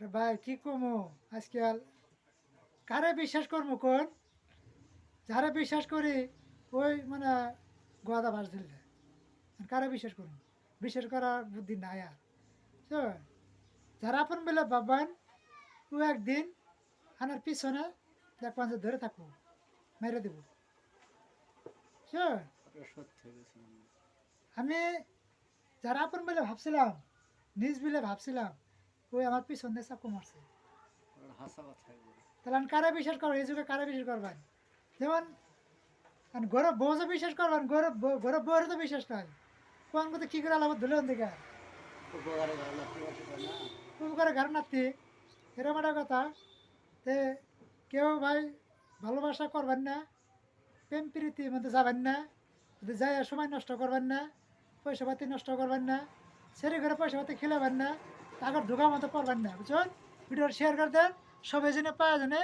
আরে ভাই কি কমু আজকাল কারে বিশ্বাস করবো কোন যারে বিশ্বাস করি ওই মানে গোয়াদা বাস দিলে কারে বিশ্বাস করবো বিশ্বাস করার বুদ্ধি নাই আর বুঝছো? যারা আপন বলে ভাববেন ও একদিন আনার পিছনে দেখবেন যে ধরে থাকবো মেরে দেবো বুঝছো? ওটা সত্যি গেছিলাম না। আমি যারা আপন বলে ভাবছিলাম নিজ বলে ভাবছিলাম ওই আমার পিছন দিয়ে চাকু মারছে। ওটা হাসা কথা একবারে। তাহলে আমি কারে বিশ্বাস করবো এই যুগে কারে বিশ্বাস করবেন যেমন গৌরব বউ যে বিশ্বাস করবেন গৌরব বউরে তো বিশ্বাস নাই কোন কথা কি করে আলাপ ধরলেন দিকে উপকারে ভালো লাগতে পারছে না। কোন করে ঘর নাতি এরকম একটা কথা তে কেউ ভাই ভালোবাসা করবেন না প্রেম প্রীতির মধ্যে যাবেন না যদি যাই সময় নষ্ট করবেন না পয়সা পাতি নষ্ট করবেন না সেরে ঘরে পয়সা পাতি খেলাবেন না তারপর ঢোকা মতো পড়বেন না বুঝছেন ভিডিও শেয়ার করে দেন সবাই জেনে পাওয়া জানে